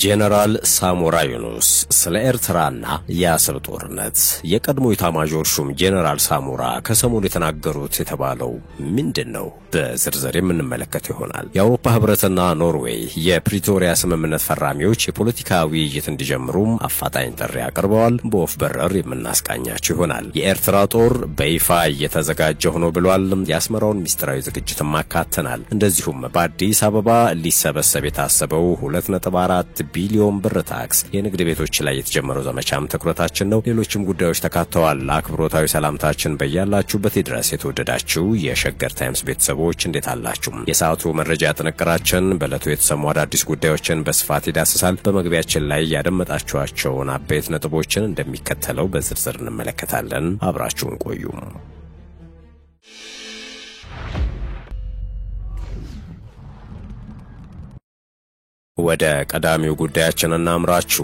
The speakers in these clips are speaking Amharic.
ጄኔራል ሳሞራ ዩኑስ ስለ ኤርትራና የአሰብ ጦርነት የቀድሞ ኢታማዦር ሹም ጄኔራል ሳሞራ ከሰሞኑ የተናገሩት የተባለው ምንድነው? በዝርዝር የምንመለከት ይሆናል። የአውሮፓ ህብረትና ኖርዌይ የፕሪቶሪያ ስምምነት ፈራሚዎች የፖለቲካ ውይይት እንዲጀምሩም አፋጣኝ ጥሪ አቅርበዋል። በወፍ በረር የምናስቃኛቸው ይሆናል። የኤርትራ ጦር በይፋ እየተዘጋጀ ሆኖ ብሏል። የአስመራውን ሚስጥራዊ ዝግጅትም አካተናል። እንደዚሁም በአዲስ አበባ ሊሰበሰብ የታሰበው 2.4 ቢሊዮን ብር ታክስ የንግድ ቤቶች ላይ የተጀመረው ዘመቻም ትኩረታችን ነው። ሌሎችም ጉዳዮች ተካተዋል። አክብሮታዊ ሰላምታችን በያላችሁበት ይድረስ። የተወደዳችሁ የሸገር ታይምስ ቤተሰቦች እንዴት አላችሁ? የሰዓቱ መረጃ ጥንቅራችን በዕለቱ የተሰሙ አዳዲስ ጉዳዮችን በስፋት ይዳስሳል። በመግቢያችን ላይ ያደመጣችኋቸውን አበይት ነጥቦችን እንደሚከተለው በዝርዝር እንመለከታለን። አብራችሁን ቆዩ። ወደ ቀዳሚው ጉዳያችን እናምራችሁ።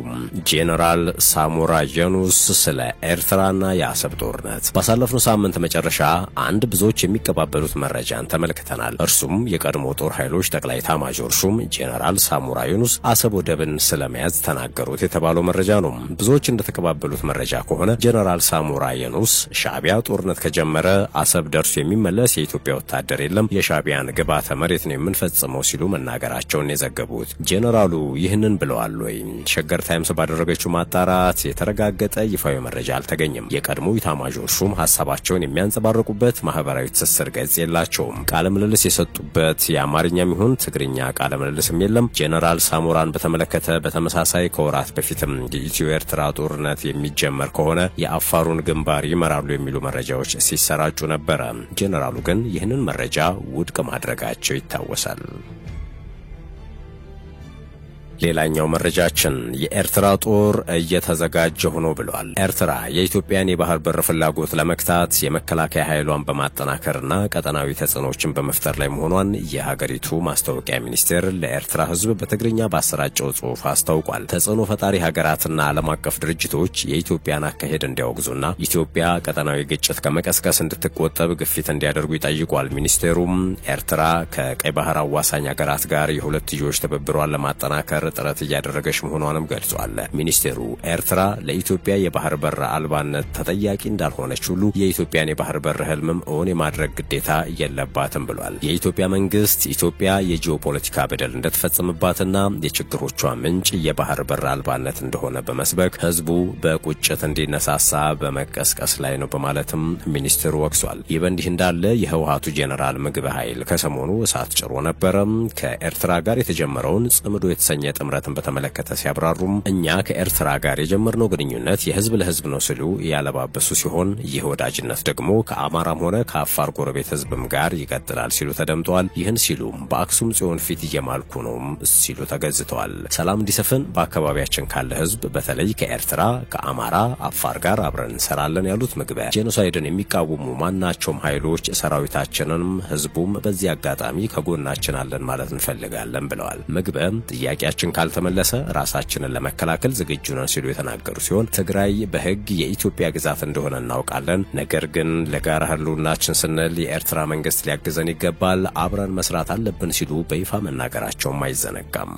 ጄኔራል ሳሞራ ዩኑስ ስለ ኤርትራና የአሰብ ጦርነት ባሳለፍነው ሳምንት መጨረሻ አንድ ብዙዎች የሚቀባበሉት መረጃን ተመልክተናል። እርሱም የቀድሞ ጦር ኃይሎች ጠቅላይ ኤታማዦር ሹም ጄኔራል ሳሞራ ዩኑስ አሰብ ወደብን ስለመያዝ ተናገሩት የተባለው መረጃ ነው። ብዙዎች እንደተቀባበሉት መረጃ ከሆነ ጄኔራል ሳሞራ ዩኑስ ሻዕቢያ ጦርነት ከጀመረ አሰብ ደርሶ የሚመለስ የኢትዮጵያ ወታደር የለም፣ የሻዕቢያን ግብዓተ መሬት ነው የምንፈጽመው ሲሉ መናገራቸውን የዘገቡት ጄኔራሉ ይህንን ብለዋል ወይ? ሸገር ታይምስ ባደረገችው ማጣራት የተረጋገጠ ይፋዊ መረጃ አልተገኘም። የቀድሞ ኢታማዦር ሹም ሐሳባቸውን የሚያንጸባርቁበት ማህበራዊ ትስስር ገጽ የላቸውም። ቃለ ምልልስ የሰጡበት የአማርኛም ይሁን ትግርኛ ቃለ ምልልስም የለም። ጄኔራል ሳሞራን በተመለከተ በተመሳሳይ ከወራት በፊትም የኢትዮ ኤርትራ ጦርነት የሚጀመር ከሆነ የአፋሩን ግንባር ይመራሉ የሚሉ መረጃዎች ሲሰራጩ ነበረ። ጄኔራሉ ግን ይህንን መረጃ ውድቅ ማድረጋቸው ይታወሳል። ሌላኛው መረጃችን የኤርትራ ጦር እየተዘጋጀ ሆኖ ብሏል። ኤርትራ የኢትዮጵያን የባህር በር ፍላጎት ለመክታት የመከላከያ ኃይሏን በማጠናከርና ቀጠናዊ ተጽዕኖችን በመፍጠር ላይ መሆኗን የሀገሪቱ ማስታወቂያ ሚኒስቴር ለኤርትራ ሕዝብ በትግርኛ ባሰራጨው ጽሑፍ አስታውቋል። ተጽዕኖ ፈጣሪ ሀገራትና ዓለም አቀፍ ድርጅቶች የኢትዮጵያን አካሄድ እንዲያወግዙና ኢትዮጵያ ቀጠናዊ ግጭት ከመቀስቀስ እንድትቆጠብ ግፊት እንዲያደርጉ ይጠይቋል። ሚኒስቴሩም ኤርትራ ከቀይ ባህር አዋሳኝ ሀገራት ጋር የሁለትዮሽ ትብብሯን ለማጠናከር ጥረት እያደረገች መሆኗንም ገልጿል። ሚኒስቴሩ ኤርትራ ለኢትዮጵያ የባህር በር አልባነት ተጠያቂ እንዳልሆነች ሁሉ የኢትዮጵያን የባህር በር ህልምም እውን የማድረግ ግዴታ የለባትም ብሏል። የኢትዮጵያ መንግስት ኢትዮጵያ የጂኦፖለቲካ በደል እንደተፈጸመባትና የችግሮቿ ምንጭ የባህር በር አልባነት እንደሆነ በመስበክ ህዝቡ በቁጭት እንዲነሳሳ በመቀስቀስ ላይ ነው በማለትም ሚኒስቴሩ ወቅሷል። ይህ በእንዲህ እንዳለ የህወሓቱ ጄኔራል ምግበ ኃይል ከሰሞኑ እሳት ጭሮ ነበረም። ከኤርትራ ጋር የተጀመረውን ጽምዶ የተሰኘ ጥምረትን በተመለከተ ሲያብራሩም እኛ ከኤርትራ ጋር የጀመርነው ግንኙነት የህዝብ ለህዝብ ነው ሲሉ ያለባበሱ ሲሆን ይህ ወዳጅነት ደግሞ ከአማራም ሆነ ከአፋር ጎረቤት ህዝብም ጋር ይቀጥላል ሲሉ ተደምጠዋል። ይህን ሲሉም በአክሱም ጽዮን ፊት እየማልኩ ነው ሲሉ ተገዝተዋል። ሰላም እንዲሰፍን በአካባቢያችን ካለ ህዝብ በተለይ ከኤርትራ፣ ከአማራ፣ አፋር ጋር አብረን እንሰራለን ያሉት ምግበ ጄኖሳይድን የሚቃወሙ ማናቸውም ኃይሎች ሰራዊታችንንም ህዝቡም በዚህ አጋጣሚ ከጎናችን አለን ማለት እንፈልጋለን ብለዋል። ምግበ ጥያቄያችን ካልተመለሰ ራሳችንን ለመከላከል ዝግጁ ነን ሲሉ የተናገሩ ሲሆን ትግራይ በህግ የኢትዮጵያ ግዛት እንደሆነ እናውቃለን፣ ነገር ግን ለጋራ ህልውናችን ስንል የኤርትራ መንግስት ሊያግዘን ይገባል፣ አብረን መስራት አለብን ሲሉ በይፋ መናገራቸውም አይዘነጋም።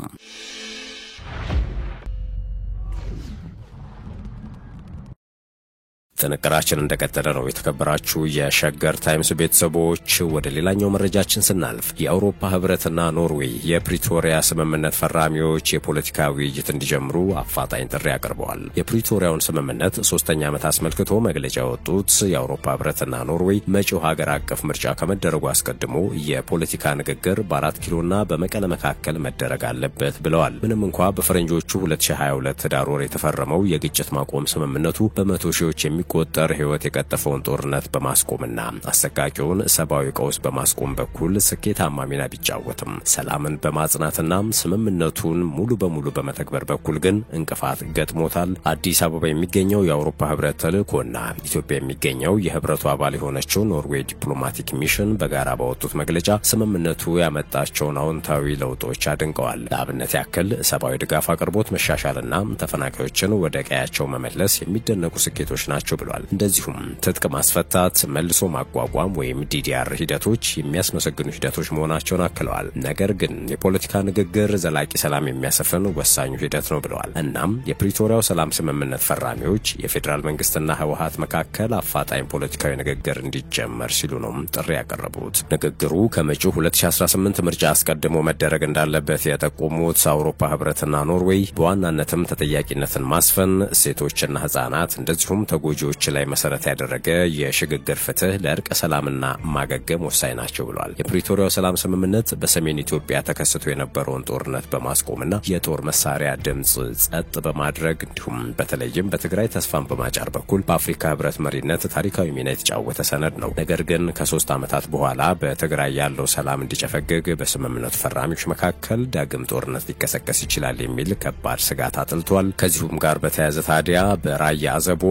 ጥንቅራችን እንደቀጠለ ነው። የተከበራችሁ የሸገር ታይምስ ቤተሰቦች ወደ ሌላኛው መረጃችን ስናልፍ የአውሮፓ ህብረትና ኖርዌይ የፕሪቶሪያ ስምምነት ፈራሚዎች የፖለቲካ ውይይት እንዲጀምሩ አፋጣኝ ጥሪ አቅርበዋል። የፕሪቶሪያውን ስምምነት 3ኛ ዓመት አስመልክቶ መግለጫ ያወጡት የአውሮፓ ህብረትና ኖርዌይ መጪው ሀገር አቀፍ ምርጫ ከመደረጉ አስቀድሞ የፖለቲካ ንግግር በ4 ኪሎና በመቀለ መካከል መደረግ አለበት ብለዋል። ምንም እንኳ በፈረንጆቹ 2022 ዳር ወር የተፈረመው የግጭት ማቆም ስምምነቱ በመቶ ሺዎች ቆጠር ህይወት የቀጠፈውን ጦርነት በማስቆምና አሰቃቂውን ሰብአዊ ቀውስ በማስቆም በኩል ስኬታማ ሚና ቢጫወትም ሰላምን በማጽናትና ስምምነቱን ሙሉ በሙሉ በመተግበር በኩል ግን እንቅፋት ገጥሞታል። አዲስ አበባ የሚገኘው የአውሮፓ ህብረት ተልእኮና ኢትዮጵያ የሚገኘው የህብረቱ አባል የሆነችው ኖርዌይ ዲፕሎማቲክ ሚሽን በጋራ ባወጡት መግለጫ ስምምነቱ ያመጣቸውን አዎንታዊ ለውጦች አድንቀዋል። ለአብነት ያክል ሰብአዊ ድጋፍ አቅርቦት መሻሻልና ተፈናቃዮችን ወደ ቀያቸው መመለስ የሚደነቁ ስኬቶች ናቸው ብሏል። እንደዚሁም ትጥቅ ማስፈታት፣ መልሶ ማቋቋም ወይም ዲዲአር ሂደቶች የሚያስመሰግኑ ሂደቶች መሆናቸውን አክለዋል። ነገር ግን የፖለቲካ ንግግር ዘላቂ ሰላም የሚያሰፍን ወሳኙ ሂደት ነው ብለዋል። እናም የፕሪቶሪያው ሰላም ስምምነት ፈራሚዎች የፌዴራል መንግስትና ህወሓት መካከል አፋጣኝ ፖለቲካዊ ንግግር እንዲጀመር ሲሉ ነው ጥሪ ያቀረቡት። ንግግሩ ከመጪው 2018 ምርጫ አስቀድሞ መደረግ እንዳለበት የጠቆሙት አውሮፓ ህብረትና ኖርዌይ በዋናነትም ተጠያቂነትን ማስፈን፣ ሴቶችና ህጻናት እንደዚሁም ተጎጂዎች ላይ መሰረት ያደረገ የሽግግር ፍትህ ለእርቀ ሰላምና ማገገም ወሳኝ ናቸው ብለዋል። የፕሪቶሪያው ሰላም ስምምነት በሰሜን ኢትዮጵያ ተከስቶ የነበረውን ጦርነት በማስቆምና የጦር መሳሪያ ድምጽ ጸጥ በማድረግ እንዲሁም በተለይም በትግራይ ተስፋን በማጫር በኩል በአፍሪካ ህብረት መሪነት ታሪካዊ ሚና የተጫወተ ሰነድ ነው። ነገር ግን ከ3 ዓመታት በኋላ በትግራይ ያለው ሰላም እንዲጨፈግግ በስምምነቱ ፈራሚዎች መካከል ዳግም ጦርነት ሊቀሰቀስ ይችላል የሚል ከባድ ስጋት አጥልቷል። ከዚሁም ጋር በተያያዘ ታዲያ በራያ አዘቦ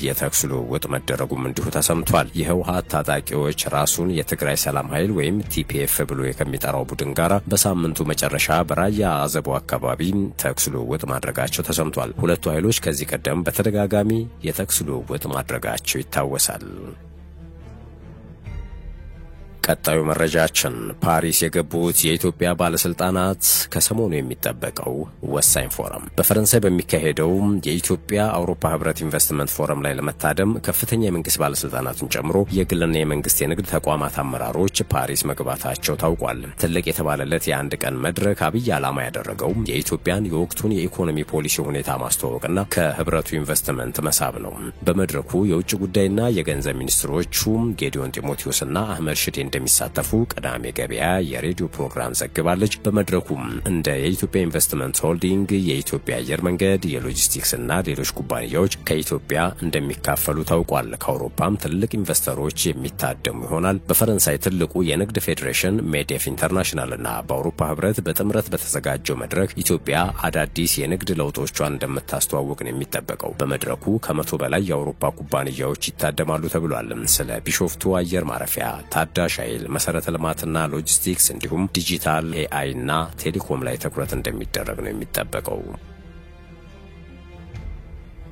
የተኩስ ልውውጥ መደረጉም እንዲሁ ተሰምቷል። የህወሓት ታጣቂዎች ራሱን የትግራይ ሰላም ኃይል ወይም ቲፒኤፍ ብሎ ከሚጠራው ቡድን ጋር በሳምንቱ መጨረሻ በራያ አዘቦ አካባቢ ተኩስ ልውውጥ ማድረጋቸው ተሰምቷል። ሁለቱ ኃይሎች ከዚህ ቀደም በተደጋጋሚ የተኩስ ልውውጥ ማድረጋቸው ይታወሳል። ቀጣዩ መረጃችን ፓሪስ የገቡት የኢትዮጵያ ባለስልጣናት ከሰሞኑ የሚጠበቀው ወሳኝ ፎረም በፈረንሳይ በሚካሄደው የኢትዮጵያ አውሮፓ ህብረት ኢንቨስትመንት ፎረም ላይ ለመታደም ከፍተኛ የመንግስት ባለስልጣናትን ጨምሮ የግልና የመንግስት የንግድ ተቋማት አመራሮች ፓሪስ መግባታቸው ታውቋል። ትልቅ የተባለለት የአንድ ቀን መድረክ አብይ ዓላማ ያደረገው የኢትዮጵያን የወቅቱን የኢኮኖሚ ፖሊሲ ሁኔታ ማስተዋወቅና ከህብረቱ ኢንቨስትመንት መሳብ ነው። በመድረኩ የውጭ ጉዳይና የገንዘብ ሚኒስትሮቹ ጌዲዮን ጢሞቴዎስና አህመድ ሽዴ እንደሚሳተፉ ቅዳሜ ገበያ የሬዲዮ ፕሮግራም ዘግባለች። በመድረኩም እንደ የኢትዮጵያ ኢንቨስትመንት ሆልዲንግ፣ የኢትዮጵያ አየር መንገድ፣ የሎጂስቲክስ እና ሌሎች ኩባንያዎች ከኢትዮጵያ እንደሚካፈሉ ታውቋል። ከአውሮፓም ትልቅ ኢንቨስተሮች የሚታደሙ ይሆናል። በፈረንሳይ ትልቁ የንግድ ፌዴሬሽን ሜዴፍ ኢንተርናሽናል እና በአውሮፓ ህብረት በጥምረት በተዘጋጀው መድረክ ኢትዮጵያ አዳዲስ የንግድ ለውጦቿን እንደምታስተዋውቅ ነው የሚጠበቀው። በመድረኩ ከ100 በላይ የአውሮፓ ኩባንያዎች ይታደማሉ ተብሏል። ስለ ቢሾፍቱ አየር ማረፊያ፣ ታዳሽ ኃይል፣ መሰረተ ልማትና ሎጂስቲክስ እንዲሁም ዲጂታል ኤአይ እና ቴሌኮም ላይ ትኩረት እንደሚደረግ ነው የሚጠበቀው።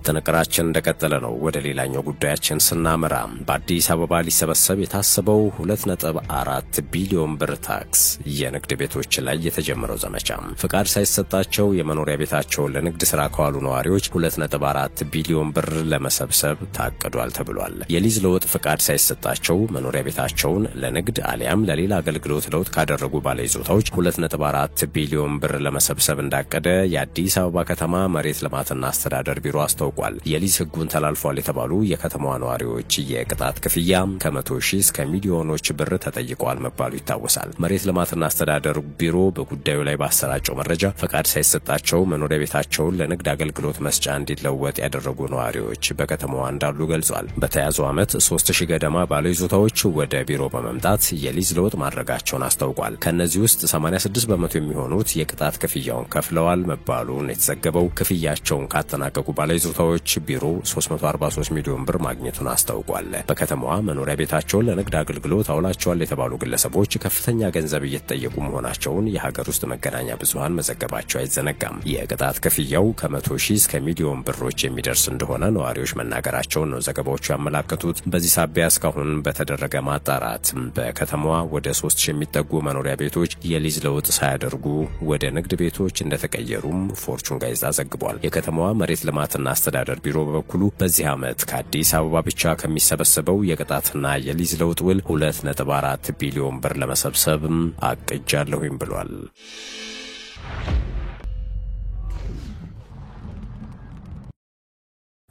ጥንቅራችን እንደቀጠለ ነው። ወደ ሌላኛው ጉዳያችን ስናመራ በአዲስ አበባ ሊሰበሰብ የታሰበው 2.4 ቢሊዮን ብር ታክስ የንግድ ቤቶች ላይ የተጀመረው ዘመቻ ፍቃድ ሳይሰጣቸው የመኖሪያ ቤታቸውን ለንግድ ስራ ከዋሉ ነዋሪዎች 2.4 ቢሊዮን ብር ለመሰብሰብ ታቅዷል ተብሏል። የሊዝ ለውጥ ፍቃድ ሳይሰጣቸው መኖሪያ ቤታቸውን ለንግድ አሊያም ለሌላ አገልግሎት ለውጥ ካደረጉ ባለይዞታዎች 2.4 ቢሊዮን ብር ለመሰብሰብ እንዳቀደ የአዲስ አበባ ከተማ መሬት ልማትና አስተዳደር ቢሮ አስታውቋል። የሊዝ ህጉን ተላልፏል የተባሉ የከተማዋ ነዋሪዎች የቅጣት ክፍያ ከ100 ሺህ እስከ ሚሊዮኖች ብር ተጠይቀዋል መባሉ ይታወሳል። መሬት ልማትና አስተዳደር ቢሮ በጉዳዩ ላይ ባሰራጨው መረጃ ፈቃድ ሳይሰጣቸው መኖሪያ ቤታቸውን ለንግድ አገልግሎት መስጫ እንዲለወጥ ያደረጉ ነዋሪዎች በከተማዋ እንዳሉ ገልጿል። በተያዘው ዓመት 3000 ገደማ ባለይዞታዎች ወደ ቢሮ በመምጣት የሊዝ ለውጥ ማድረጋቸውን አስታውቋል። ከነዚህ ውስጥ 86 በመቶ የሚሆኑት የቅጣት ክፍያውን ከፍለዋል መባሉን የተዘገበው ክፍያቸውን ካጠናቀቁ ባለይዞታዎች ቢሮ 343 ሚሊዮን ብር ማግኘቱን አስታውቋል። በከተማዋ መኖሪያ ቤታቸውን ለንግድ አገልግሎት አውላቸዋል የተባሉ ግለሰቦች ከፍተኛ ገንዘብ እየተጠየቁ መሆናቸውን የሀገር ውስጥ መገናኛ ብዙሃን መዘገባቸው አይዘነጋም። የቅጣት ክፍያው ከ100 ሺህ እስከ ሚሊዮን ብሮች የሚደርስ እንደሆነ ነዋሪዎች መናገራቸውን ነው ዘገባዎቹ ያመላከቱት። በዚህ ሳቢያ እስካሁን በተደረገ ማጣራት በከተማዋ ወደ 3000 የሚጠጉ መኖሪያ ቤቶች የሊዝ ለውጥ ሳያደርጉ ወደ ንግድ ቤቶች እንደተቀየሩም ፎርቹን ጋዜጣ ዘግቧል። የከተማዋ መሬት ልማትና አስተዳደር ቢሮ በበኩሉ በዚህ ዓመት ከአዲስ አበባ ብቻ ከሚሰበሰበው የቅጣትና የሊዝ ለውጥ ውል 2.4 ቢሊዮን ብር ለመሰብሰብ አቅጃለሁም ብሏል።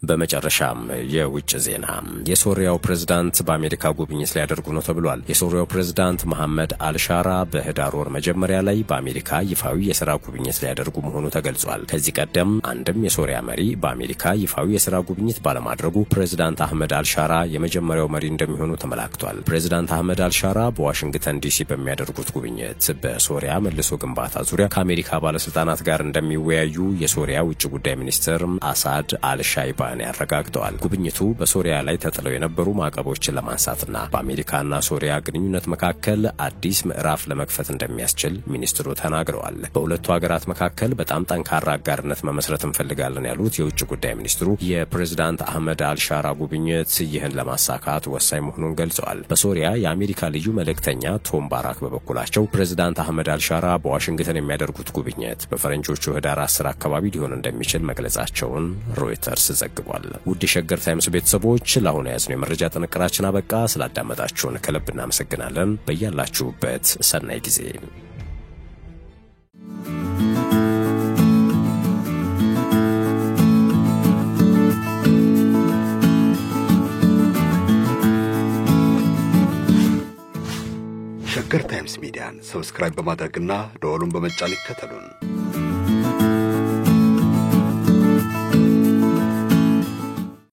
በመጨረሻም የውጭ ዜና የሶሪያው ፕሬዝዳንት በአሜሪካ ጉብኝት ሊያደርጉ ነው ተብሏል። የሶሪያው ፕሬዝዳንት መሐመድ አልሻራ በህዳር ወር መጀመሪያ ላይ በአሜሪካ ይፋዊ የሥራ ጉብኝት ሊያደርጉ መሆኑ ተገልጿል። ከዚህ ቀደም አንድም የሶሪያ መሪ በአሜሪካ ይፋዊ የሥራ ጉብኝት ባለማድረጉ ፕሬዝዳንት አህመድ አልሻራ የመጀመሪያው መሪ እንደሚሆኑ ተመላክቷል። ፕሬዝዳንት አህመድ አልሻራ በዋሽንግተን ዲሲ በሚያደርጉት ጉብኝት በሶሪያ መልሶ ግንባታ ዙሪያ ከአሜሪካ ባለስልጣናት ጋር እንደሚወያዩ የሶሪያ ውጭ ጉዳይ ሚኒስትር አሳድ አልሻይባ ምሁራን ያረጋግጠዋል። ጉብኝቱ በሶሪያ ላይ ተጥለው የነበሩ ማዕቀቦችን ለማንሳትና በአሜሪካና ሶሪያ ግንኙነት መካከል አዲስ ምዕራፍ ለመክፈት እንደሚያስችል ሚኒስትሩ ተናግረዋል። በሁለቱ ሀገራት መካከል በጣም ጠንካራ አጋርነት መመስረት እንፈልጋለን ያሉት የውጭ ጉዳይ ሚኒስትሩ የፕሬዝዳንት አህመድ አልሻራ ጉብኝት ይህን ለማሳካት ወሳኝ መሆኑን ገልጸዋል። በሶሪያ የአሜሪካ ልዩ መልእክተኛ ቶም ባራክ በበኩላቸው ፕሬዝዳንት አህመድ አልሻራ በዋሽንግተን የሚያደርጉት ጉብኝት በፈረንጆቹ ህዳር 10 አካባቢ ሊሆን እንደሚችል መግለጻቸውን ሮይተርስ ዘግቧል። ውድ የሸገር ታይምስ ቤተሰቦች ለአሁኑ ያዝነው የመረጃ ጥንቅራችን አበቃ። ስላዳመጣችሁን ከልብ እናመሰግናለን። በያላችሁበት ሰናይ ጊዜ። ሸገር ታይምስ ሚዲያን ሰብስክራይብ በማድረግና ደወሉን በመጫን ይከተሉን።